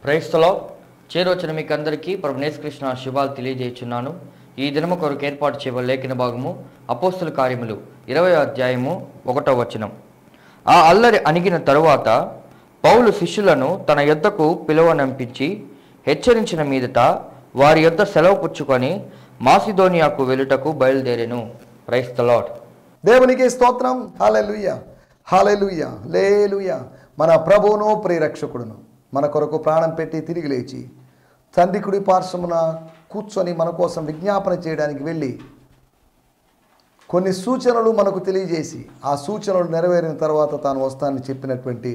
Praise the lord. చేరొచ్చిన మీకు అందరికీ ప్రభు యేసుకృష్ణ శుభాలు తెలియజేస్తున్నాను. ఈ దినము కొరకు ఏర్పాటు చేయబడిన లేఖన భాగము అపోస్తల కార్యములు 20వ అధ్యాయము 1వ వచనం. ఆ అల్లరి అణిగిన తరువాత పౌలు శిష్యులను తన యొద్దకు పిలువనంపించి హెచ్చరించిన మీదట వారి యొద్ద సెలవు పుచ్చుకొని మాసిదోనియాకు వెళ్ళుటకు బయలుదేరెను. Praise the lord. దేవునికి స్తోత్రం. హల్లెలూయా, హల్లెలూయా, హల్లెలూయా. మన ప్రభువును ప్రియరక్షకుడును మన కొరకు ప్రాణం పెట్టి తిరిగి లేచి తండ్రి కుడి పార్శ్వమున కూర్చొని మన కోసం విజ్ఞాపన చేయడానికి వెళ్ళి కొన్ని సూచనలు మనకు తెలియజేసి ఆ సూచనలు నెరవేరిన తర్వాత తాను వస్తానని చెప్పినటువంటి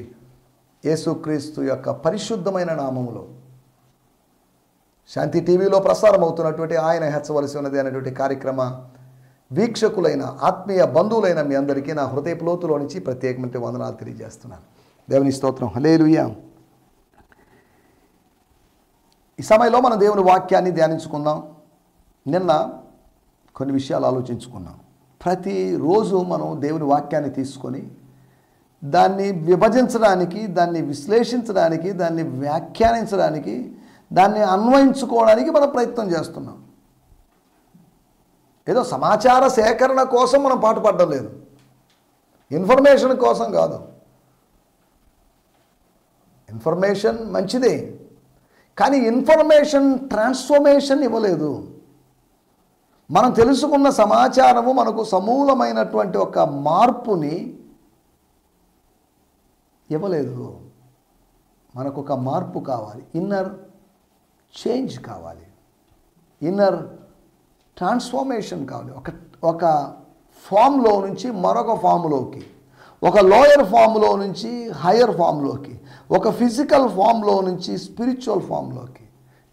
యేసుక్రీస్తు యొక్క పరిశుద్ధమైన నామములో శాంతి టీవీలో ప్రసారం అవుతున్నటువంటి ఆయన హెచ్చవలసి ఉన్నది అనేటువంటి కార్యక్రమ వీక్షకులైన ఆత్మీయ బంధువులైన మీ అందరికీ నా హృదయపు లోతులో నుంచి ప్రత్యేకమైన వందనాలు తెలియజేస్తున్నాను. దేవుని స్తోత్రం. హల్లెలూయా. ఈ సమయంలో మనం దేవుని వాక్యాన్ని ధ్యానించుకుందాం. నిన్న కొన్ని విషయాలు ఆలోచించుకున్నాం. ప్రతిరోజు మనం దేవుని వాక్యాన్ని తీసుకొని దాన్ని విభజించడానికి, దాన్ని విశ్లేషించడానికి, దాన్ని వ్యాఖ్యానించడానికి, దాన్ని అన్వయించుకోవడానికి మనం ప్రయత్నం చేస్తున్నాం. ఏదో సమాచార సేకరణ కోసం మనం పాటుపడడం లేదు, ఇన్ఫర్మేషన్ కోసం కాదు. ఇన్ఫర్మేషన్ మంచిదే, కానీ ఇన్ఫర్మేషన్ ట్రాన్స్ఫర్మేషన్ ఇవ్వలేదు. మనం తెలుసుకున్న సమాచారము మనకు సమూలమైనటువంటి ఒక మార్పుని ఇవ్వలేదు. మనకు ఒక మార్పు కావాలి, ఇన్నర్ చేంజ్ కావాలి, ఇన్నర్ ట్రాన్స్ఫర్మేషన్ కావాలి. ఒక ఫామ్లో నుంచి మరొక ఫామ్లోకి, ఒక లోయర్ ఫామ్లో నుంచి హయ్యర్ ఫామ్లోకి, ఒక ఫిజికల్ ఫామ్లో నుంచి స్పిరిచువల్ ఫామ్లోకి.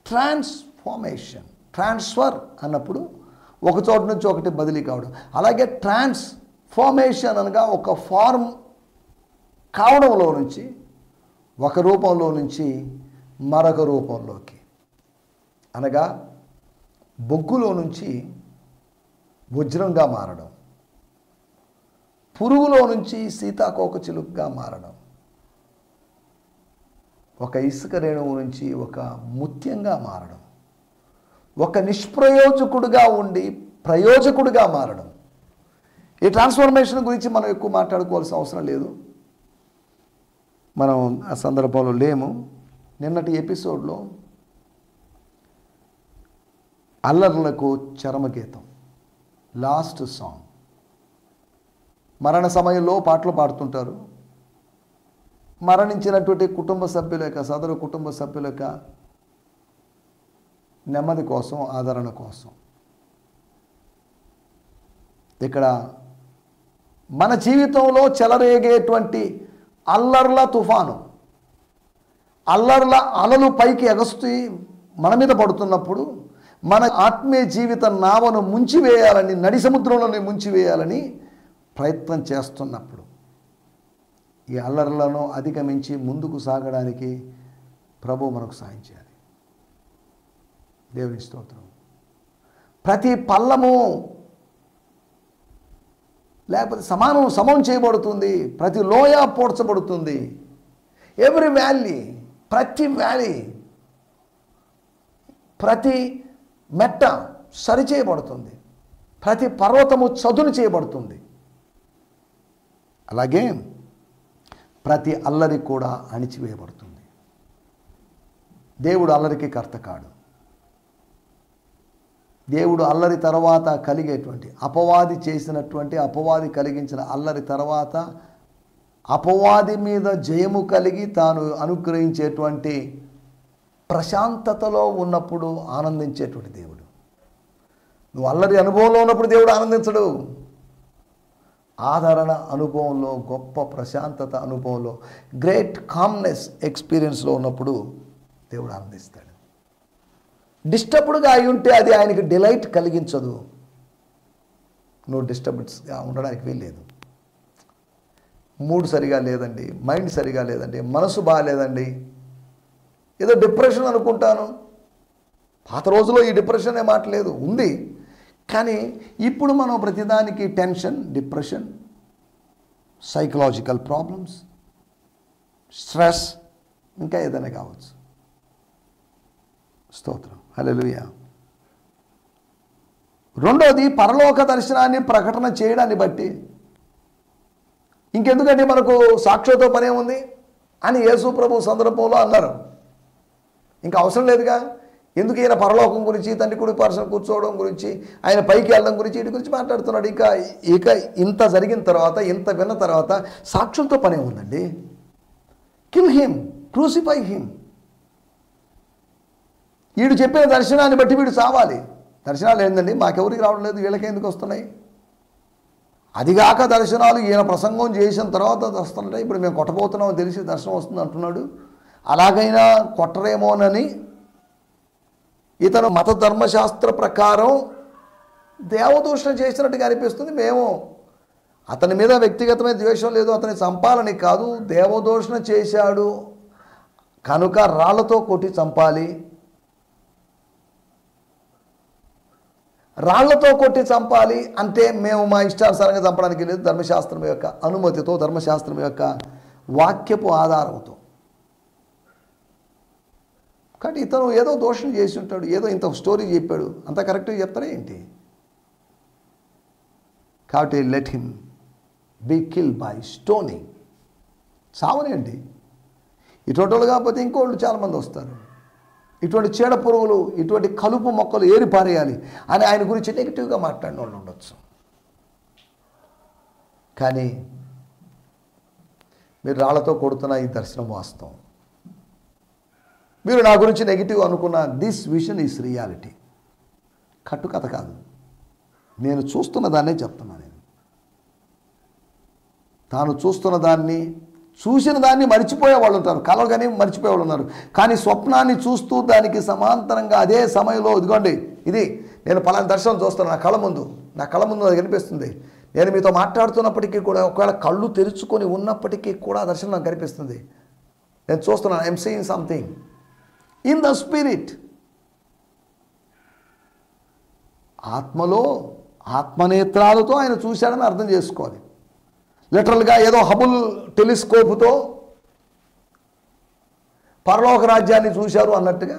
ట్రాన్స్ఫర్మేషన్, ట్రాన్స్ఫర్ అన్నప్పుడు ఒక చోట నుంచి ఒకటి బదిలీ కావడం. అలాగే ట్రాన్స్ఫర్మేషన్ అనగా ఒక ఫార్మ్ కావడంలో నుంచి ఒక రూపంలో నుంచి మరొక రూపంలోకి, అనగా బొగ్గులో నుంచి వజ్రంగా మారడం, పురుగులో నుంచి సీతాకోక చిలుకగా మారడం, ఒక ఇసుక రేణువు నుంచి ఒక ముత్యంగా మారడం, ఒక నిష్ప్రయోజకుడుగా ఉండి ప్రయోజకుడిగా మారడం. ఈ ట్రాన్స్ఫర్మేషన్ గురించి మనం ఎక్కువ మాట్లాడుకోవాల్సిన అవసరం లేదు, మనం ఆ సందర్భంలో లేము. నిన్నటి ఎపిసోడ్లో అల్లర్లకు చరమగీతం, లాస్ట్ సాంగ్. మరణ సమయంలో పాటలు పాడుతుంటారు. మరణించినటువంటి కుటుంబ సభ్యుల యొక్క, సదరు కుటుంబ సభ్యుల యొక్క నెమ్మది కోసం, ఆదరణ కోసం. ఇక్కడ మన జీవితంలో చెలరేగేటువంటి అల్లర్ల తుఫాను, అల్లర్ల అలలు పైకి ఎగస్తూ మన మీద పడుతున్నప్పుడు, మన ఆత్మీయ జీవిత నావను ముంచివేయాలని, నడి సముద్రంలోనే ముంచివేయాలని ప్రయత్నం చేస్తున్నప్పుడు, ఈ అల్లర్లను అధిగమించి ముందుకు సాగడానికి ప్రభు మనకు సాయం చేయాలి. దేవుని స్తోత్రం. ప్రతి పల్లము లేకపోతే సమం చేయబడుతుంది, ప్రతి లోయ పోడ్చబడుతుంది. ఎవ్రీ వ్యాలీ, ప్రతి వ్యాలీ, ప్రతి మెట్ట సరిచేయబడుతుంది, ప్రతి పర్వతము చదును చేయబడుతుంది. అలాగే ప్రతి అల్లరి కూడా అణిచివేయబడుతుంది. దేవుడు అల్లరికి కర్త కాడు. దేవుడు అల్లరి తర్వాత కలిగేటువంటి, అపవాది చేసినటువంటి, అపవాది కలిగించిన అల్లరి తర్వాత అపవాది మీద జయము కలిగి తాను అనుగ్రహించేటువంటి ప్రశాంతతలో ఉన్నప్పుడు ఆనందించేటువంటి దేవుడు. నువ్వు అల్లరి అనుభవంలో ఉన్నప్పుడు దేవుడు ఆనందించడు. ఆదరణ అనుభవంలో, గొప్ప ప్రశాంతత అనుభవంలో, గ్రేట్ కామ్నెస్ ఎక్స్పీరియన్స్లో ఉన్నప్పుడు దేవుడు ఆనందిస్తాడు. డిస్టర్బ్డ్గా అయి ఉంటే అది ఆయనకి డిలైట్ కలిగించదు. నువ్వు డిస్టర్బెన్స్గా ఉండడానికి వీల్లేదు. మూడ్ సరిగా లేదండి, మైండ్ సరిగా లేదండి, మనసు బాగాలేదండి, ఏదో డిప్రెషన్ అనుకుంటాను. పాత రోజుల్లో ఈ డిప్రెషన్ ఏ మాట లేదు, ఉంది. కానీ ఇప్పుడు మనం ప్రతిదానికి tension, depression, psychological problems, stress, ఇంకా ఏదైనా కావచ్చు. స్తోత్రం. హల్లెలూయా. రెండోది, పరలోక దర్శనాన్ని ప్రకటన చేయడాన్ని బట్టి ఇంకెందుకంటే మనకు సాక్షితో పనే ఉంది అని యేసు ప్రభు సందర్భంలో అన్నారు. ఇంకా అవసరం లేదుగా. ఎందుకు ఈయన పరలోకం గురించి, తండ్రి కుడి పార్శ్వన కూర్చోవడం గురించి, ఆయన పైకి వెళ్ళడం గురించి, వీటి గురించి మాట్లాడుతున్నాడు. ఇక ఇంత జరిగిన తర్వాత, ఇంత విన్న తర్వాత సాక్షులతో పనే ఉందండి. Kill him, crucify him. వీడు చెప్పిన దర్శనాన్ని బట్టి వీడు చావాలి. దర్శనాలు ఏందండి, మాకెవరికి రావడం లేదు, వీళ్ళకి ఎందుకు వస్తున్నాయి? అదిగాక దర్శనాలు ఈయన ప్రసంగం చేసిన తర్వాత వస్తుంటాయి. ఇప్పుడు మేము కొట్టబోతున్నామని తెలిసి దర్శనం వస్తుంది అంటున్నాడు. అలాగైనా కొట్టరేమోనని ఇతను మత ధర్మశాస్త్ర ప్రకారం దేవదూషణ చేసినట్టుగా అనిపిస్తుంది. మేము అతని మీద వ్యక్తిగతమైన ద్వేషం లేదు, అతని చంపాలని కాదు, దేవదూషణ చేశాడు కనుక రాళ్లతో కొట్టి చంపాలి. రాళ్లతో కొట్టి చంపాలి అంటే మేము మా ఇష్టానుసారంగా చంపడానికి లేదు, ధర్మశాస్త్రం యొక్క అనుమతితో, ధర్మశాస్త్రం యొక్క వాక్యపు ఆధారంతో. కాబట్టి ఇతను ఏదో దోషం చేసి ఉంటాడు, ఏదో ఇంత స్టోరీ చెప్పాడు, అంత కరెక్ట్గా చెప్తారా ఏంటి? కాబట్టి let him be kill by stoning. చావనేంటి. ఇటువంటి వాళ్ళు కాకపోతే ఇంకోళ్ళు చాలామంది వస్తారు. ఇటువంటి చీడ పురుగులు, ఇటువంటి కలుపు మొక్కలు ఏరి పారేయాలి అని ఆయన గురించి నెగిటివ్గా మాట్లాడిన వాళ్ళు ఉండొచ్చు. కానీ మీరు రాళ్లతో కొడుతున్న ఈ దర్శనం వాస్తవం. మీరు నా గురించి నెగిటివ్ అనుకున్న దిస్ విజన్ ఈస్ రియాలిటీ. కట్టుకథ కాదు, నేను చూస్తున్న దాన్నే చెప్తున్నా. నేను తాను చూస్తున్న దాన్ని, చూసిన దాన్ని మర్చిపోయే వాళ్ళు ఉంటారు, కలలు కానీ మర్చిపోయే వాళ్ళు ఉన్నారు. కానీ స్వప్నాన్ని చూస్తూ దానికి సమాంతరంగా అదే సమయంలో ఇదిగోండి, ఇది నేను పలానా దర్శనం చూస్తున్నాను, నా కళ్ళ ముందు అది కనిపిస్తుంది. నేను మీతో మాట్లాడుతున్నప్పటికీ కూడా, ఒకవేళ కళ్ళు తెరుచుకొని ఉన్నప్పటికీ కూడా దర్శనం నాకు కనిపిస్తుంది. నేను చూస్తున్నాను, I'm seeing something in the spirit. ఆత్మలో, ఆత్మనేత్రాలతో ఆయన చూశాడని అర్థం చేసుకోవాలి. లిటరల్గా ఏదో హబుల్ టెలిస్కోపుతో పరలోక రాజ్యాన్ని చూశారు అన్నట్టుగా.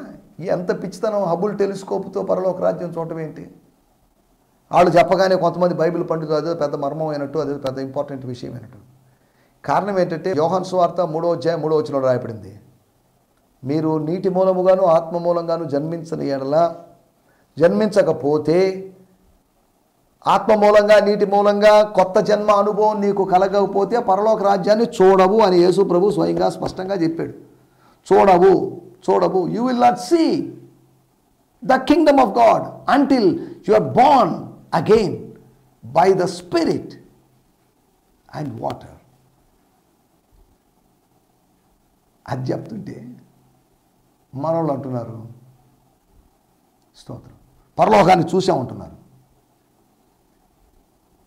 ఎంత పిచ్చితనం, హబుల్ టెలిస్కోపుతో పరలోక రాజ్యం చూడటం ఏంటి? వాళ్ళు చెప్పగానే కొంతమంది బైబిల్ పండితులు అదే పెద్ద మర్మం అయినట్టు, అదే పెద్ద ఇంపార్టెంట్ విషయం అయినట్టు. కారణం ఏంటంటే యోహాను సువార్త 3వ అధ్యాయం 3వ వచనంలో రాయబడింది, మీరు నీటి మూలముగాను ఆత్మ మూలంగాను జన్మించని ఎడల, జన్మించకపోతే, ఆత్మ మూలంగా నీటి మూలంగా కొత్త జన్మ అనుభవం నీకు కలగకపోతే పరలోక రాజ్యాన్ని చూడవు అని యేసు ప్రభు స్వయంగా స్పష్టంగా చెప్పాడు. చూడవు. You will not see the kingdom of God until you are born again by the Spirit and water. అది చెప్తుంటే మనోళ్ళు అంటున్నారు, స్తోత్రం, పరలోకాన్ని చూసామంటున్నారు.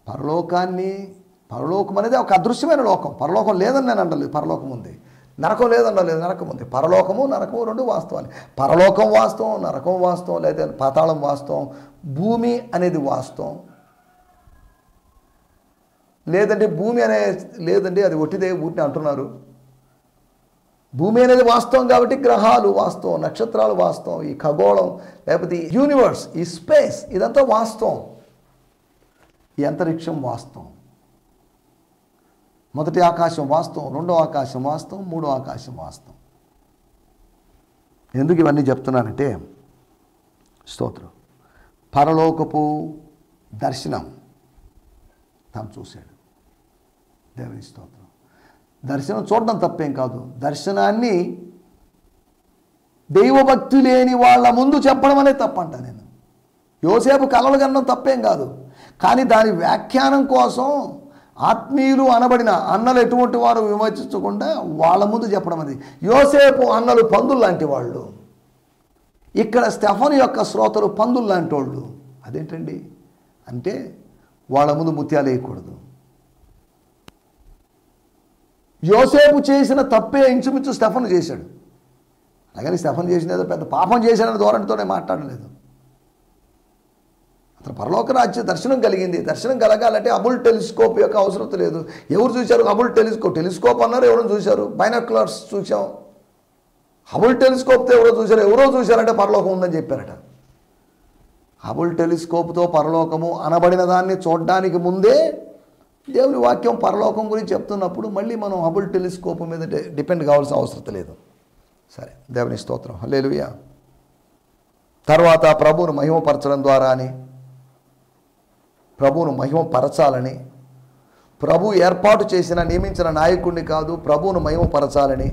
పరలోకం అనేది ఒక అదృశ్యమైన లోకం. పరలోకం లేదని నేను అంటలేదు, పరలోకం ఉంది. నరకం లేదనలేదు, నరకం ఉంది. పరలోకము నరకము రెండు వాస్తవాలు. పరలోకం వాస్తవం, నరకం వాస్తవం, లేదా పాతాళం వాస్తవం. భూమి అనేది వాస్తవం, లేదంటే భూమి లేదండి అది ఒట్టిదే ఊటిని అంటున్నారు. భూమి అనేది వాస్తవం కాబట్టి గ్రహాలు వాస్తవం, నక్షత్రాలు వాస్తవం, ఈ ఖగోళం లేకపోతే ఈ యూనివర్స్, ఈ స్పేస్ ఇదంతా వాస్తవం. ఈ అంతరిక్షం వాస్తవం. మొదటి ఆకాశం వాస్తవం, రెండో ఆకాశం వాస్తవం, మూడో ఆకాశం వాస్తవం. ఎందుకు ఇవన్నీ చెప్తున్నానంటే, స్తోత్రం, పరలోకపు దర్శనం తాను చూశాడు. దేవుని స్తోత్రం. దర్శనం చూడడం తప్పేం కాదు, దర్శనాన్ని దైవభక్తి లేని వాళ్ళ ముందు చెప్పడం అనేది తప్పంట. నేను యోసేపు కలలు కనడం తప్పేం కాదు, కానీ దాని వ్యాఖ్యానం కోసం ఆత్మీయులు అనబడిన అన్నలు ఎటువంటి వారు విమర్శించకుండా వాళ్ళ ముందు చెప్పడం అది. యోసేపు అన్నలు పందులు లాంటి వాళ్ళు, ఇక్కడ స్టెఫను యొక్క శ్రోతలు పందులు లాంటి వాళ్ళు. అదేంటండి అంటే వాళ్ళ ముందు ముత్యాలు వేయకూడదు. యోసేపు చేసిన తప్పే ఇంచుమించు స్టెఫను చేశాడు. అలాగని స్టెఫను చేసిన ఏదో పెద్ద పాపం చేశాడని ధోరణితోనే మాట్లాడలేదు. అతను పరలోక రాజ్య దర్శనం కలిగింది. దర్శనం కలగాలంటే హబుల్ టెలిస్కోప్ యొక్క అవసరం లేదు. ఎవరు చూశారు హబుల్ టెలిస్కోప్? టెలిస్కోప్ అన్నారు, ఎవరు చూశారు? బైనాక్యులర్స్ చూసాం. హబుల్ టెలిస్కోప్తో ఎవరో చూశారంటే పరలోకం ఉందని చెప్పారట. హబుల్ టెలిస్కోప్తో పరలోకము అనబడిన దాన్ని చూడడానికి ముందే దేవుని వాక్యం పరలోకం గురించి చెప్తున్నప్పుడు మళ్ళీ మనం హబుల్ టెలిస్కోప్ మీద డిపెండ్ కావాల్సిన అవసరం లేదు. సరే, దేవుని స్తోత్రం, హల్లెలూయా. తర్వాత ప్రభువును మహిమపరచడం ద్వారా అని, ప్రభువును మహిమపరచాలని, ప్రభు ఏర్పాటు చేసిన నియమించిన నాయకుడిని కాదు, ప్రభువును మహిమపరచాలని,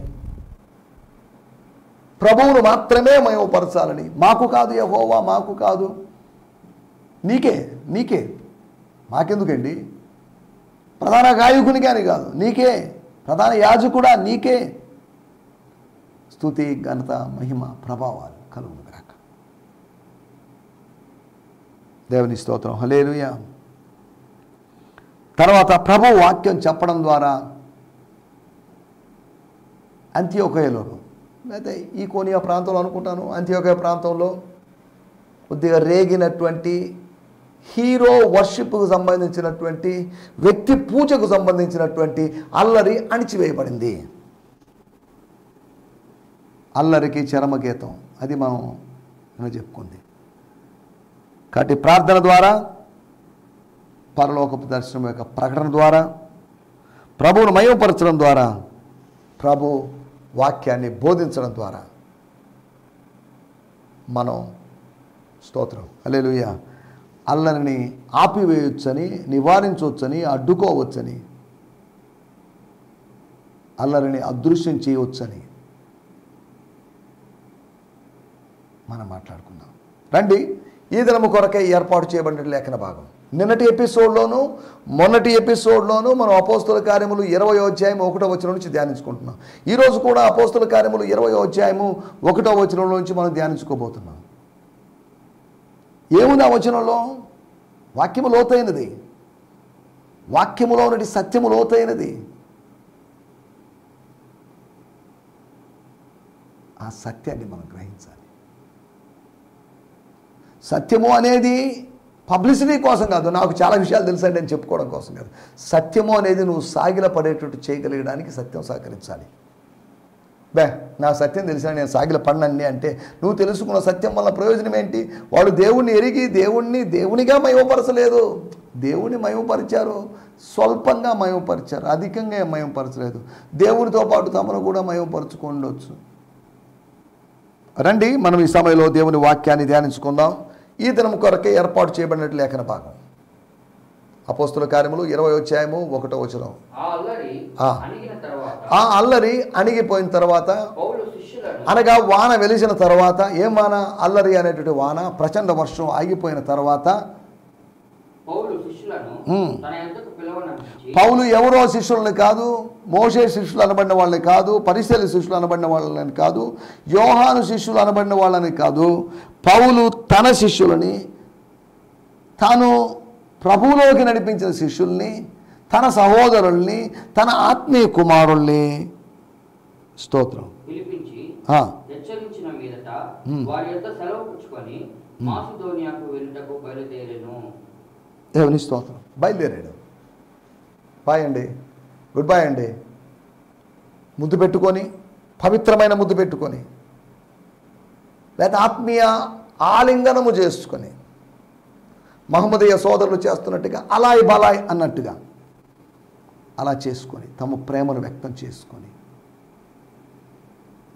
ప్రభువును మాత్రమే మహిమపరచాలని. మాకు కాదు యెహోవా, మాకు కాదు, నీకే మాకెందుకండి, ప్రధాన గాయకునికి అని కాదు, నీకే, ప్రధాన యాజకుడా నీకే స్తుతి ఘనత మహిమ ప్రభావాలు కలుగును గాక. దేవుని స్తోత్రం, హల్లెలూయా. తర్వాత ప్రభు వాక్యం చెప్పడం ద్వారా అంత్యోకయలోను, అయితే ఈ కోనియా ప్రాంతంలో అనుకుంటాను, అంత్యోకయ ప్రాంతంలో కొద్దిగా రేగినటువంటి హీరో వర్షిప్కు సంబంధించినటువంటి వ్యక్తి పూజకు సంబంధించినటువంటి అల్లరి అణిచివేయబడింది. అల్లరికి చరమగీతం అది మనం చెప్పుకుంది. కాబట్టి ప్రార్థన ద్వారా, పరలోకపు దర్శనం యొక్క ప్రకటన ద్వారా, ప్రభువును మహిమపరచడం ద్వారా, ప్రభు వాక్యాన్ని బోధించడం ద్వారా మనం స్తోత్రం హల్లెలూయా అల్లరిని ఆపివేయొచ్చని, నివారించవచ్చని, అడ్డుకోవచ్చని, అల్లరిని అదృశ్యం చేయవచ్చని మనం మాట్లాడుకుందాం. రండి, ఈ దినము కొరకై ఏర్పాటు చేయబడిన లేఖన భాగం. నిన్నటి ఎపిసోడ్లోను మొన్నటి ఎపిసోడ్లోను మనం అపోస్తుల కార్యములు 20వ అధ్యాయం 1వ వచనం నుంచి ధ్యానించుకుంటున్నాం. ఈరోజు కూడా అపోస్తుల కార్యములు 20వ అధ్యాయము 1వ వచనం నుంచి మనం ధ్యానించుకోబోతున్నాం. ఏముంది ఆ వచనంలో? వాక్యము లోతైనది, వాక్యములో ఉన్నటి సత్యము లోతైనది. ఆ సత్యాన్ని మనం గ్రహించాలి. సత్యము అనేది పబ్లిసిటీ కోసం కాదు, నాకు చాలా విషయాలు తెలుసండి అని చెప్పుకోవడం కోసం కాదు. సత్యము అనేది నువ్వు సాగిల పడేటట్టు చేయగలిగడానికి సత్యం సహకరించాలి. నా సత్యం తెలిసిన నేను సాగిల పడినన్ని అంటే నువ్వు తెలుసుకున్న సత్యం వల్ల ప్రయోజనం ఏంటి? వాళ్ళు దేవుణ్ణి ఎరిగి దేవునిగా మహిమపరచలేదు. దేవుణ్ణి మహిమపరిచారు, స్వల్పంగా మహిమపరిచారు, అధికంగా మహిమపరచలేదు. దేవునితో పాటు తమను కూడా మహిమపరచుకోవచ్చు. రండి, మనం ఈ సమయంలో దేవుని వాక్యాన్ని ధ్యానించుకుందాం. ఈ దినం కొరకే ఏర్పాటు చేయబడినట్టు లేఖన భాగం అపోస్తుల కార్యములు 20వ అధ్యాయము 1వ వచనం. ఆ అల్లరి అణిగిపోయిన తర్వాత, అనగా వాన వెలిసిన తర్వాత, ఏం వాన? అల్లరి అనేటువంటి వాన, ప్రచండ వర్షం ఆగిపోయిన తర్వాత పౌలు ఎవరో శిష్యులని కాదు, మోషే శిష్యులు అనబడిన వాళ్ళని కాదు, పరిసయ్యుల శిష్యులు అనబడిన వాళ్ళని కాదు, యోహాను శిష్యులు అనబడిన వాళ్ళని కాదు, పౌలు తన శిష్యులని, తాను ప్రభువులోకి నడిపించిన శిష్యుల్ని, తన సహోదరుల్ని, తన ఆత్మీయ కుమారుల్ని స్తోత్రం దేవుని స్తోత్రం బయలుదేరాడు. బాయ్ అండి, గుడ్ బాయ్ అండి. ముద్దు పెట్టుకొని, పవిత్రమైన ముద్దు పెట్టుకొని, లేదా ఆత్మీయ ఆలింగనము చేసుకొని, మహమ్మదీయ సోదరులు చేస్తున్నట్టుగా అలాయ్ బలాయ్ అన్నట్టుగా అలా చేసుకొని, తమ ప్రేమను వ్యక్తం చేసుకొని,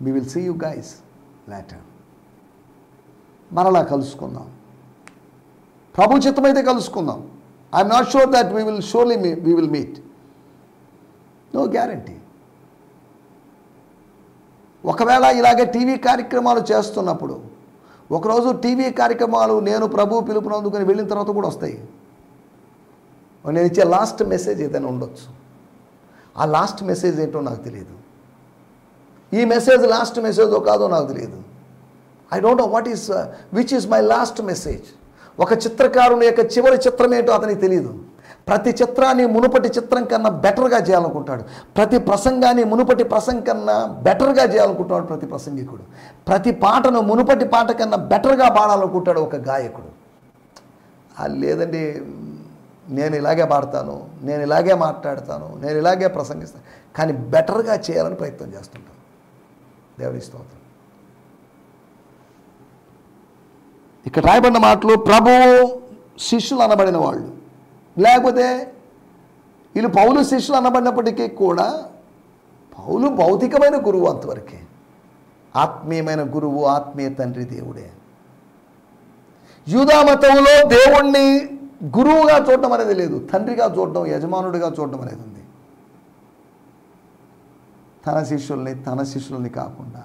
we will see you guys later. మరలా కలుసుకుందాం, ప్రభు చిత్తమైతే కలుసుకుందాం. I'm not sure that we will meet, no guarantee. ఒకవేళ ఇలాగే టీవీ కార్యక్రమాలు చేస్తున్నప్పుడు, ఒకరోజు టీవీ కార్యక్రమాలు నేను ప్రభు పిలుపునందుకుని వెళ్ళిన తర్వాత కూడా వస్తాయి. నేను ఇచ్చే లాస్ట్ మెసేజ్ ఏదైనా ఉండొచ్చు. ఆ లాస్ట్ మెసేజ్ ఏంటో నాకు తెలియదు. ఈ మెసేజ్ లాస్ట్ మెసేజో కాదో నాకు తెలియదు. I don't know which is my last message. ఒక చిత్రకారుని యొక్క చివరి చిత్రం ఏంటో అతనికి తెలియదు. ప్రతి చిత్రాన్ని మునుపటి చిత్రం కన్నా బెటర్గా చేయాలనుకుంటాడు. ప్రతి ప్రసంగాన్ని మునుపటి ప్రసంగం కన్నా బెటర్గా చేయాలనుకుంటున్నాడు ప్రతి ప్రసంగికుడు. ప్రతి పాటను మునుపటి పాట కన్నా బెటర్గా పాడాలనుకుంటాడు ఒక గాయకుడు. లేదండి, నేను ఇలాగే పాడతాను, నేను ఇలాగే మాట్లాడతాను, నేను ఇలాగే ప్రసంగిస్తాను, కానీ బెటర్గా చేయాలని ప్రయత్నం చేస్తుంటాను. దేవుని స్తోత్రం. ఇక్కడ రాయబడిన మాటలు ప్రభువు శిష్యులు అనబడిన వాళ్ళు, లేకపోతే వీళ్ళు పౌలు శిష్యులు అనబడినప్పటికీ కూడా పౌలు భౌతికమైన గురువు అంతవరకే. ఆత్మీయమైన గురువు, ఆత్మీయ తండ్రి దేవుడే. యూదా మతంలో దేవుణ్ణి గురువుగా చూడటం అనేది లేదు, తండ్రిగా చూడటం, యజమానుడిగా చూడటం అనేది ఉంది. తన శిష్యుల్ని కాకుండా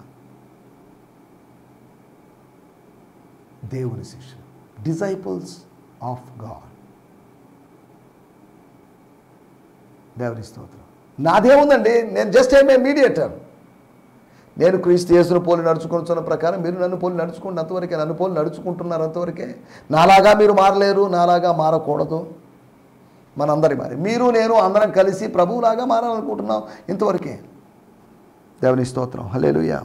దేవుని శిష్యులు, డిసైపుల్స్ ఆఫ్ గాడ్. దేవుని స్తోత్రం. నాదేముందండి, నేను జస్ట్ ఏ మీడియేటర్. నేను క్రీస్తు యేసును పోలి నడుచుకుంటున్న ప్రకారం మీరు నన్ను పోలి నడుచుకుంటే అంతవరకే, నన్ను పోలి నడుచుకుంటున్నారు అంతవరకే. నాలాగా మీరు మారలేరు, నాలాగా మారకూడదు. మనందరి మారి మీరు నేను అందరం కలిసి ప్రభువులాగా మారాలనుకుంటున్నాం, ఇంతవరకే. దేవుని స్తోత్రం. హల్లెలూయా.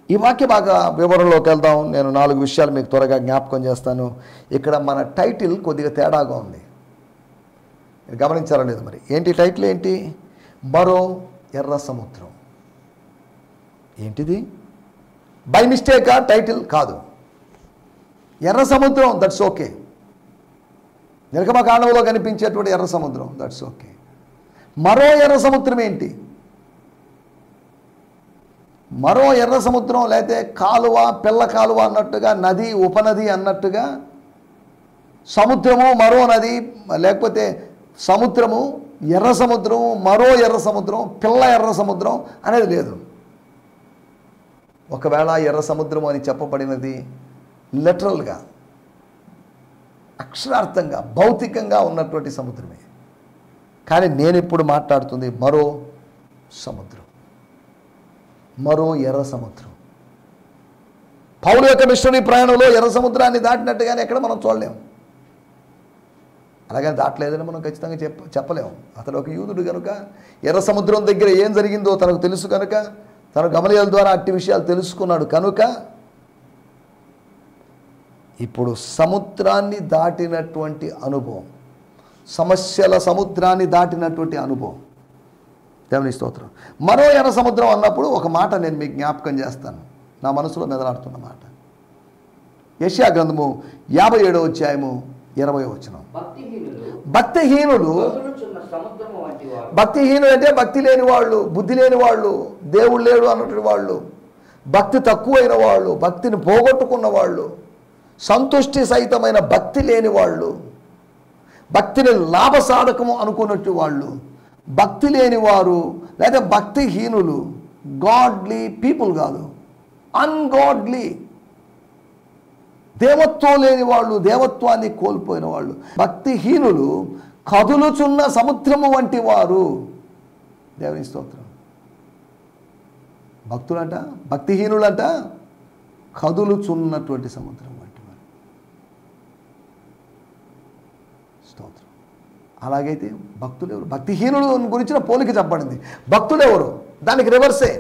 ఈ వాక్య బాగా వివరంలోకి వెళ్దాం. నేను 4 విషయాలు మీకు త్వరగా జ్ఞాపకం చేస్తాను. ఇక్కడ మన టైటిల్ కొద్దిగా తేడాగా ఉంది, మీరు గమనించారా లేదు? మరి ఏంటి టైటిల్? ఏంటి? మరో ఎర్ర సముద్రం. ఏంటిది? బై మిస్టేకా టైటిల్? కాదు. ఎర్ర సముద్రం, దట్స్ ఓకే. నిర్గమకాండంలో కనిపించేటువంటి ఎర్ర సముద్రం, దట్స్ ఓకే. మరో ఎర్ర సముద్రం ఏంటి? మరో ఎర్ర సముద్రం, లేకపోతే కాలువ, పిల్ల కాలువ అన్నట్టుగా, నది, ఉపనది అన్నట్టుగా సముద్రము, మరో నది, లేకపోతే సముద్రము, ఎర్ర సముద్రం, మరో ఎర్ర సముద్రం, పిల్ల ఎర్ర సముద్రం అనేది లేదు. ఒకవేళ ఎర్ర సముద్రం అని చెప్పబడినది లిటరల్గా, అక్షరార్థంగా, భౌతికంగా ఉన్నటువంటి సముద్రమే. కానీ నేను ఇప్పుడు మాట్లాడుతుంది మరో సముద్రం, మరో ఎర్ర సముద్రం. పౌలు యొక్క మిషనరీ ప్రయాణంలో ఎర్ర సముద్రాన్ని దాటినట్టుగానే ఎక్కడ మనం చూడలేము. అలాగని దాటలేదని మనం ఖచ్చితంగా చెప్పలేము. అతను ఒక యూదుడు కనుక ఎర్ర సముద్రం దగ్గర ఏం జరిగిందో తనకు తెలుసు కనుక, తన గమనికల ద్వారా అట్టి విషయాలు తెలుసుకున్నాడు కనుక, ఇప్పుడు సముద్రాన్ని దాటినటువంటి అనుభవం, సమస్యల సముద్రాన్ని దాటినటువంటి అనుభవం. దేవుని స్తోత్రం. మరో ఎర్ర సముద్రం అన్నప్పుడు ఒక మాట నేను మీకు జ్ఞాపకం చేస్తాను, నా మనసులో మెదలాడుతున్న మాట. యెషయా గ్రంథము 57వ అధ్యాయము 20వ వచనం. భక్తిహీనులు, భక్తిహీనులు అంటే భక్తి లేని వాళ్ళు, బుద్ధి లేని వాళ్ళు, దేవుడు లేడు అన్నటువంటి వాళ్ళు, భక్తి తక్కువైన వాళ్ళు, భక్తిని పోగొట్టుకున్న వాళ్ళు, సంతుష్టి సహితమైన భక్తి లేని వాళ్ళు, భక్తిని లాభసాధకము అనుకున్నట్టు వాళ్ళు, భక్తి లేని వారు, లేదా భక్తిహీనులు, గాడ్లీ పీపుల్ కాదు, అన్గాడ్లీ, దేవత్వం లేని వాళ్ళు, దేవత్వాన్ని కోల్పోయిన వాళ్ళు, భక్తిహీనులు కదులుచున్న సముద్రము వంటి వారు. దేవుని స్తోత్రం. భక్తులంట, భక్తిహీనులంట కదులుచున్నటువంటి సముద్రం వంటి వారు. స్తోత్రం. అలాగైతే భక్తులు ఎవరు? భక్తిహీనుల గురించిన పోలిక చెప్పబడింది. భక్తులు ఎవరు? దానికి రివర్సే.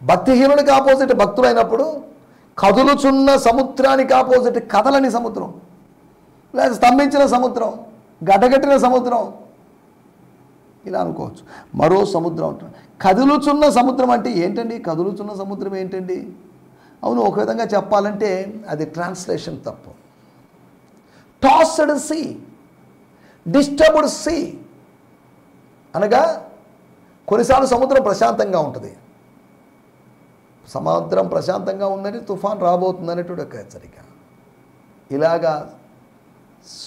భక్తిహీనుడికి ఆపోజిట్ భక్తులు అయినప్పుడు, కదులుచున్న సముద్రానికి ఆపోజిట్ కదలని సముద్రం, లేదా స్తంభించిన సముద్రం, గడ్డగట్టిన సముద్రం, ఇలా అనుకోవచ్చు. మరో సముద్రం అంటారు. కదులుచున్న సముద్రం అంటే ఏంటండి? కదులుచున్న సముద్రం ఏంటండి? అవును, ఒక విధంగా చెప్పాలంటే అది ట్రాన్స్లేషన్ తప్పు. టాస్డ్ సీ, డిస్టర్బ్డ్ సీ అనగా కొన్నిసార్లు సముద్రం ప్రశాంతంగా ఉంటుంది. సముద్రం ప్రశాంతంగా ఉందని తుఫాన్ రాబోతుంది అనేటువంటి ఒక హెచ్చరిక. ఇలాగా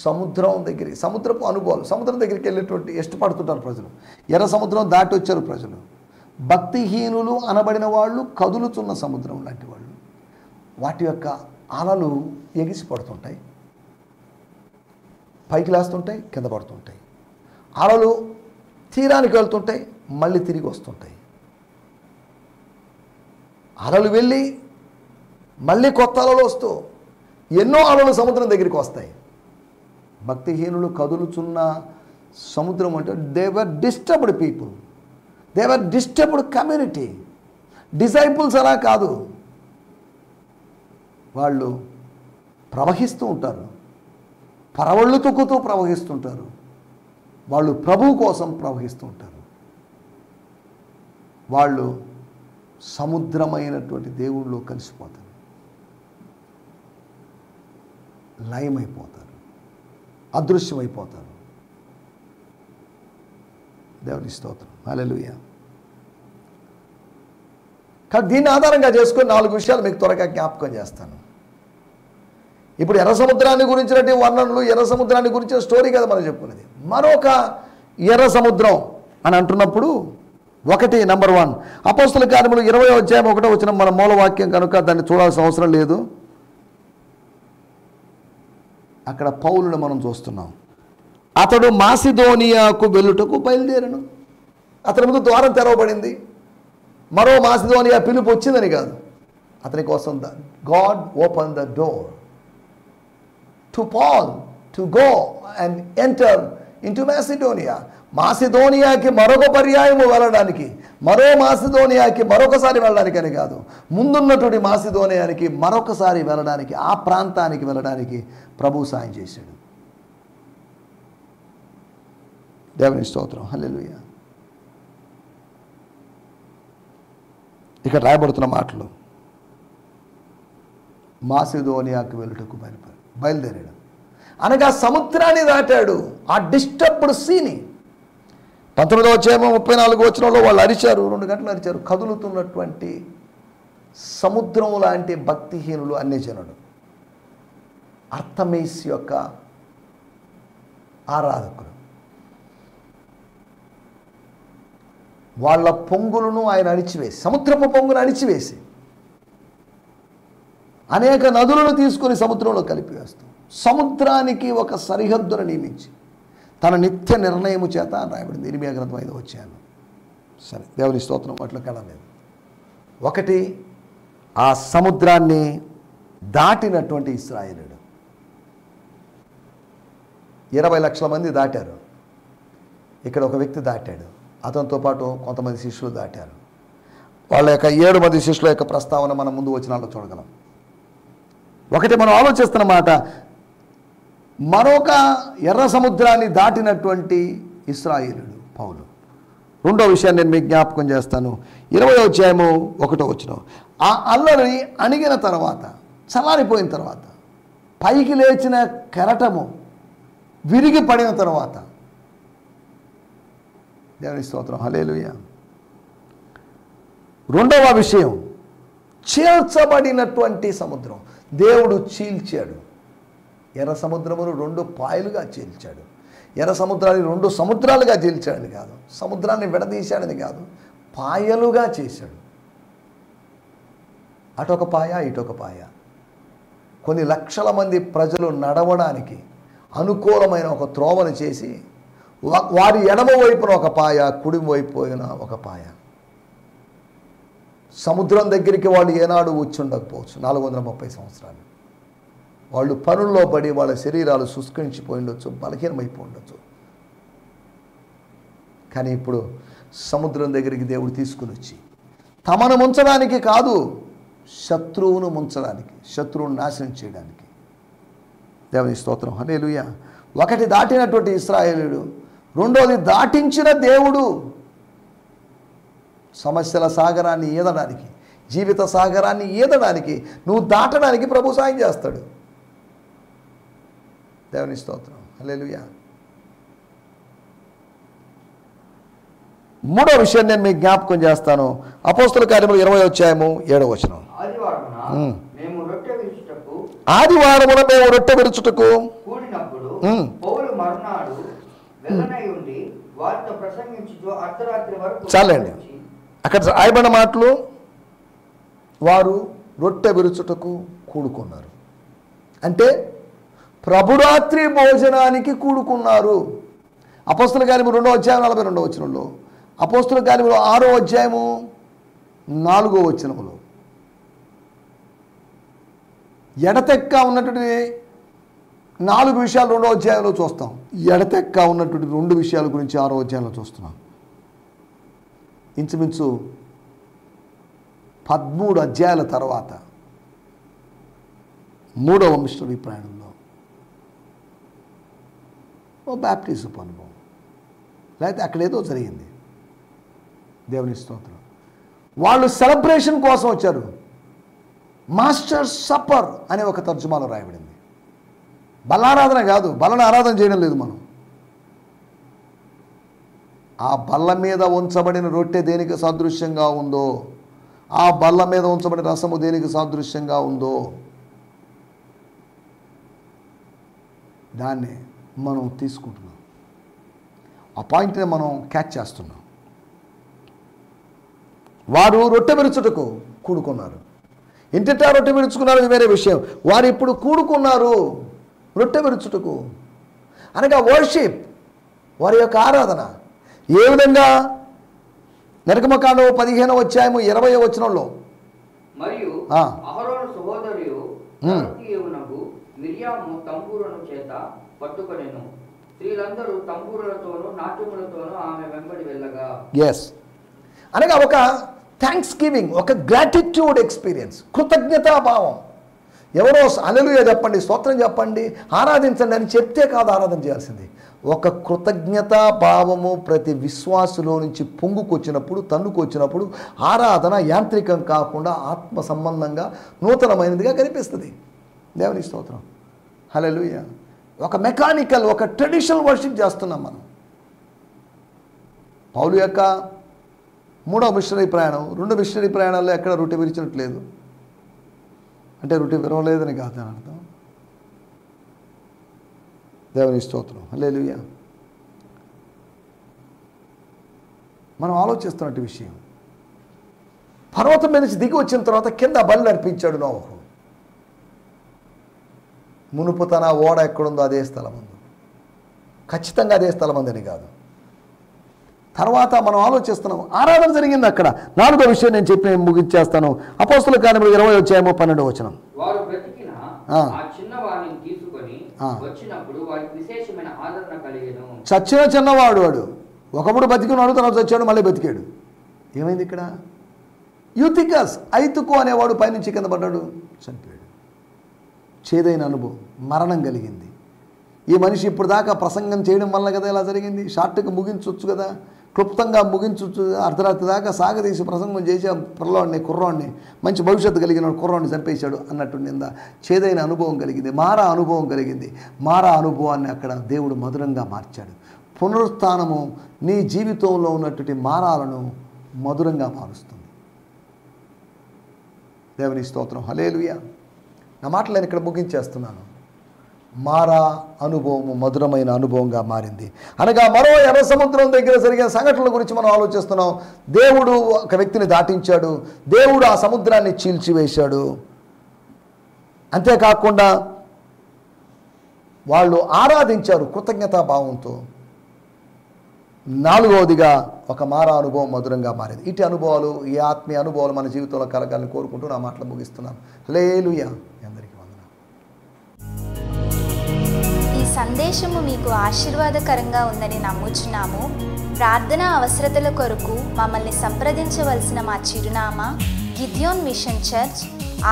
సముద్రం దగ్గర, సముద్రపు అనుభవాలు, సముద్రం దగ్గరికి వెళ్ళేటువంటి ఇష్టపడుతుంటారు ప్రజలు. ఎర్ర సముద్రం దాటి వచ్చారు ప్రజలు. భక్తిహీనులు అనబడిన వాళ్ళు కదులుతున్న సముద్రం లాంటి వాళ్ళు. వాటి యొక్క అలలు ఎగిసి పడుతుంటాయి, పైకి లేస్తుంటాయి, కింద పడుతుంటాయి. అలలు తీరానికి వెళ్తుంటాయి, మళ్ళీ తిరిగి వస్తుంటాయి. అలలు వెళ్ళి మళ్ళీ కొత్త అలలు వస్తూ ఎన్నో అలలు సముద్రం దగ్గరికి వస్తాయి. భక్తిహీనులు కదులుచున్న సముద్రం అంటే they were disturbed people, they were disturbed community. Disciples అలా కాదు, వాళ్ళు ప్రవహిస్తూ ఉంటారు, పరవళ్ళు తొక్కుతూ ప్రవహిస్తుంటారు. వాళ్ళు ప్రభువు కోసం ప్రవహిస్తూ ఉంటారు. వాళ్ళు సముద్రమైనటువంటి దేవుళ్ళు కలిసిపోతారు. లయమైపోతారు, అదృశ్యమైపోతారు. దేవుని స్తోత్రం, హల్లెలూయా. కానీ దీన్ని ఆధారంగా చేసుకొని 4 విషయాలు మీకు త్వరగా జ్ఞాపకం చేస్తాను. ఇప్పుడు ఎర్ర సముద్రాన్ని గురించినటువంటి వర్ణనలు, ఎర్ర సముద్రాన్ని గురించిన స్టోరీ కదా మనం చెప్పుకునేది. మరొక ఎర్ర సముద్రం అని అంటున్నప్పుడు ఒకటి నంబర్ 1 అపోస్తల కార్యములు 20వ అధ్యాయం 1వ వచనం మన మూలవాక్యం కనుక దాన్ని చూడాల్సిన అవసరం లేదు. అక్కడ పౌలును మనం చూస్తున్నాం. అతడు మాసిదోనియాకు వెళ్ళుటకు బయలుదేరను. అతని ముందు ద్వారం తెరవబడింది. మరో మాసిదోనియా పిలుపు వచ్చిందని కాదు, అతని కోసం God open the door to Paul to go and enter into Macedonia. మాసిదోనియాకి మరొక పర్యాయము వెళ్ళడానికి, మరో మాసిదోనియాకి మరొకసారి వెళ్ళడానికి అని కాదు, ముందున్నటువంటి మాసిదోనియానికి మరొకసారి వెళ్ళడానికి, ఆ ప్రాంతానికి వెళ్ళడానికి ప్రభు సాయం చేశాడు. దేవుని స్తోత్రం, హల్లెలూయా. ఇక్కడ రాయబడుతున్న మాటలు, మాసిదోనియాకు వెళ్ళుటకు బయలుదేరాడు అనగా సముద్రాన్ని దాటాడు. ఆ డిస్టర్బ్డ్ సీని 19వ అధ్యాయం 34వ వచనంలో వాళ్ళు అరిచారు, 2 గంటలు అరిచారు. కదులుతున్నటువంటి సముద్రం లాంటి భక్తిహీనులు అన్ని జనుడు, అర్తమేస్ యొక్క ఆరాధకులు, వాళ్ళ పొంగులను ఆయన అణిచివేసి, సముద్రపు పొంగును అణిచివేసి అనేక నదులను తీసుకొని సముద్రంలో కలిపివేస్తూ సముద్రానికి ఒక సరిహద్దును నియమించి తన నిత్య నిర్ణయము చేత రాయబడింది. ఇర్మియా గ్రంథం 5వ అధ్యాయం. సరే, దేవుని స్తోత్రం. వాటిలోకి వెళ్ళలేదు. ఒకటి, ఆ సముద్రాన్ని దాటినటువంటి ఇశ్రాయేలుడు. 20 లక్షల మంది దాటారు. ఇక్కడ ఒక వ్యక్తి దాటాడు, అతనితో పాటు కొంతమంది శిష్యులు దాటారు. వాళ్ళ యొక్క 7 మంది శిష్యుల యొక్క ప్రస్తావన మనం ముందు వచనాల్లో చూడగలం. ఒకటి, మనం ఆలోచిస్తున్న మాట, మరొక ఎర్ర సముద్రాన్ని దాటినటువంటి ఇశ్రాయేలుడు పౌలు. 2వ విషయాన్ని నేను మీకు జ్ఞాపకం చేస్తాను. 20వ అధ్యాయము 1వ వచనం. ఆ అల్లరి అణిగిన తర్వాత, చల్లారిపోయిన తర్వాత, పైకి లేచిన కెరటము విరిగి పడిన తర్వాత, దేవుని స్తోత్రం, హల్లెలూయా. 2వ విషయం, చీల్చబడినటువంటి సముద్రం. దేవుడు చీల్చాడు. ఎర్ర సముద్రమును 2 పాయలుగా చీల్చాడు. ఎర్ర సముద్రాన్ని 2 సముద్రాలుగా చీల్చాడని కాదు, సముద్రాన్ని విడదీశాడని కాదు, పాయలుగా చేశాడు. అటొక పాయ, ఇటొక పాయ. కొన్ని లక్షల మంది ప్రజలు నడవడానికి అనుకూలమైన ఒక త్రోవను చేసి, వారి ఎడమ వైపున ఒక పాయ, కుడి వైపున ఒక పాయ. సముద్రం దగ్గరికి వాళ్ళు ఏనాడు వచ్చి ఉండకపోవచ్చు. 430 సంవత్సరాలు వాళ్ళు పనుల్లో పడి వాళ్ళ శరీరాలు శుష్కించిపోయి ఉండొచ్చు, బలహీనమైపోయి ఉండొచ్చు. కానీ ఇప్పుడు సముద్రం దగ్గరికి దేవుడు తీసుకుని వచ్చి, తమను ముంచడానికి కాదు, శత్రువును ముంచడానికి, శత్రువును నాశనం చేయడానికి. దేవుని స్తోత్రం, హల్లెలూయా. ఒకటి, దాటినటువంటి ఇశ్రాయేలుడు. 2వది, దాటించిన దేవుడు. సమస్యల సాగరాన్ని ఈదడానికి, జీవిత సాగరాన్ని ఈదడానికి, నువ్వు దాటడానికి ప్రభు సాయం చేస్తాడు. దేవుని స్తోత్రం, హల్లెలూయా. 3వ విషయం నేను మీకు జ్ఞాపకం చేస్తాను. అపోస్తల కార్యములు 20వ అధ్యాయము 7వ వచనం. ఆదివారమున మేము రొట్టె విరుచుటకు చాలండి. అక్కడ రాయబడిన మాటలు, వారు రొట్టె విరుచుటకు కూడుకున్నారు అంటే ప్రభురాత్రి భోజనానికి కూడుకున్నారు. అపోస్తల కార్యము 2వ అధ్యాయం 42వ వచనంలో, అపోస్తల కార్యములు 6వ అధ్యాయము 4వ వచనములో ఎడతెక్క ఉన్నటువంటి 4 విషయాలు 2వ అధ్యాయంలో చూస్తాం. ఎడతెక్క ఉన్నటువంటి 2 విషయాల గురించి 6వ అధ్యాయంలో చూస్తున్నాం. ఇంచుమించు 13 అధ్యాయాల తర్వాత 3వ మిషనరీ ప్రయాణంలో ఓ బ్యాప్టిజం అనుభవం, లేకపోతే అక్కడేదో జరిగింది. దేవుని స్తోత్రం. వాళ్ళు సెలబ్రేషన్ కోసం వచ్చారు. మాస్టర్ సప్పర్ అనే ఒక తర్జుమాలో రాయబడింది. బల్లారాధన కాదు, బల్లను ఆరాధన చేయడం లేదు మనం. ఆ బల్ల మీద ఉంచబడిన రొట్టె దేనికి సాదృశ్యంగా ఉందో, ఆ బల్ల మీద ఉంచబడిన రసము దేనికి సాదృశ్యంగా ఉందో దాన్ని మనం తీసుకుంటున్నాం. ఆ పాయింట్ని మనం క్యాచ్ చేస్తున్నాం. వారు రొట్టె విరుచుటకు కూడుకున్నారు. ఇంటిటా రొట్టె విరుచుకున్నారు, ఇది వేరే విషయం. వారు ఇప్పుడు కూడుకున్నారు రొట్టె విరుచుటకు అనగా వర్షిప్, వారి యొక్క ఆరాధన. ఏ విధంగా? నిర్గమకాండం 15వ అధ్యాయము 20వ వచనంలో, మరియు అహరోను సహోదరియు మిర్యాము తంబూరను చేత పట్టుకొనెను, స్త్రీలందరూ తంబూరులతోనూ నాట్యములతోనూ ఆమె వెంబడి వెళ్ళగా. ఎస్, అనగా ఒక థ్యాంక్స్ గివింగ్, ఒక గ్రాటిట్యూడ్ ఎక్స్పీరియన్స్, కృతజ్ఞతాభావం. ఎవరో హల్లెలూయా చెప్పండి, స్తోత్రం చెప్పండి, ఆరాధించండి అని చెప్తే కాదు ఆరాధన చేయాల్సింది. ఒక కృతజ్ఞతా భావము ప్రతి విశ్వాసులో నుంచి పొంగుకొచ్చినప్పుడు, తన్నుకొచ్చినప్పుడు ఆరాధన యాంత్రికం కాకుండా ఆత్మ సంబంధంగా నూతనమైనదిగా కనిపిస్తుంది. దేవుని స్తోత్రం, హల్లెలూయా. ఒక మెకానికల్, ఒక ట్రెడిషనల్ వర్షిప్ చేస్తున్నాం మనం. పౌలు యొక్క 3వ మిషనరీ ప్రయాణం, 2 మిషనరీ ప్రయాణాల్లో ఎక్కడ రొట్టె విరిచినట్లేదు. అంటే రొట్టె విరవలేదని కాదు అని అర్థం. దేవుని స్తోత్రం, హల్లెలూయా. మనం ఆలోచిస్తున్నట్టు విషయం, పర్వతం మీద నుంచి దిగి వచ్చిన తర్వాత కింద బలి అర్పించాడు నోవహు. మునుపు తన ఓడ ఎక్కడుందో అదే స్థలం ఉంది, ఖచ్చితంగా అదే స్థలం ఉందని కాదు. తర్వాత మనం ఆలోచిస్తున్నాం, ఆరాధన జరిగింది అక్కడ. 4వ విషయం నేను చెప్పి ముగించేస్తాను. అపోస్తలుల కార్యములు 20వ అధ్యాయము 12వ వచనం. వారు బ్రతికిన ఆ చిన్నవాడిని తీసుకొని వచ్చినప్పుడు వారికి విశేషమైన ఆదరణ కలిగెను. చచ్చిన చిన్నవాడు వాడు, ఒకప్పుడు బతికినాడు, తర్వాత చచ్చాడు, మళ్ళీ బతికాడు. ఏమైంది ఇక్కడ? యూతికస్, ఐతుకు అనేవాడు పైనుంచి కింద పడ్డాడు, చనిపోయాడు. చేదైన అనుభవం, మరణం కలిగింది. ఈ మనిషి ఇప్పుడు దాకా ప్రసంగం చేయడం వల్ల కదా ఇలా జరిగింది. షార్ట్గా ముగించవచ్చు కదా, క్లుప్తంగా ముగించవచ్చు. అర్ధరాత్రి దాకా సాగదీసి ప్రసంగం చేసి కుర్రాడిని మంచి భవిష్యత్తు కలిగిన కుర్రాడిని చంపేశాడు అన్నట్టు నింద. చేదైన అనుభవం కలిగింది, మారా అనుభవం కలిగింది. మారా అనుభవాన్ని అక్కడ దేవుడు మధురంగా మార్చాడు. పునరుత్థానము నీ జీవితంలో ఉన్నటువంటి మారాలను మధురంగా మారుస్తుంది. దేవుని స్తోత్రం, హల్లెలూయా. నా మాటలు నేను ఇక్కడ ముగించేస్తున్నాను. మారా అనుభవము మధురమైన అనుభవంగా మారింది. అనగా మరో ఎర్ర సముద్రం దగ్గర జరిగిన సంఘటనల గురించి మనం ఆలోచిస్తున్నాం. దేవుడు ఒక వ్యక్తిని దాటించాడు, దేవుడు ఆ సముద్రాన్ని చీల్చివేశాడు. అంతేకాకుండా వాళ్ళు ఆరాధించారు కృతజ్ఞతాభావంతో. 4వదిగా ఒక మారా అనుభవం మధురంగా మారింది. ఇటు అనుభవాలు, ఈ ఆత్మీయ అనుభవాలు మన జీవితంలో కలగాలని కోరుకుంటూ నా మాటలు ముగిస్తున్నాను. హల్లెలూయా. అందరికీ వందనాలు. ఈ సందేశము మీకు ఆశీర్వాదకరంగా ఉందని నమ్ముచున్నాము. ప్రార్థనా అవసరతల కొరకు మమ్మల్ని సంప్రదించవలసిన మా చిరునామా గిద్యోన్ మిషన్ చర్చ్,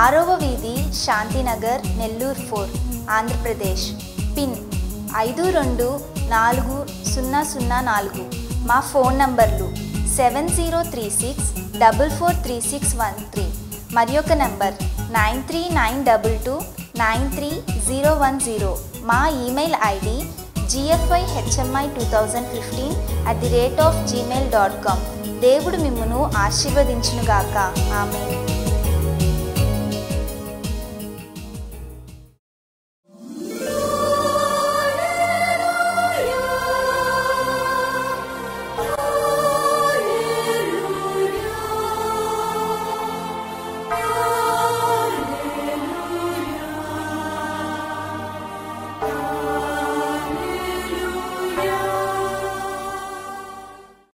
6వ వీధి, శాంతినగర్, నెల్లూరు 4, ఆంధ్రప్రదేశ్. పిన్ 524004. మా ఫోన్ నంబర్లు 7036443613 మరి ఒక నంబర్ 9392293010. మా ఈమెయిల్ ఐడి gfihmi2015@gmail.com. దేవుడు మిమ్మును ఆశీర్వదించునుగాక. ఆమేన్.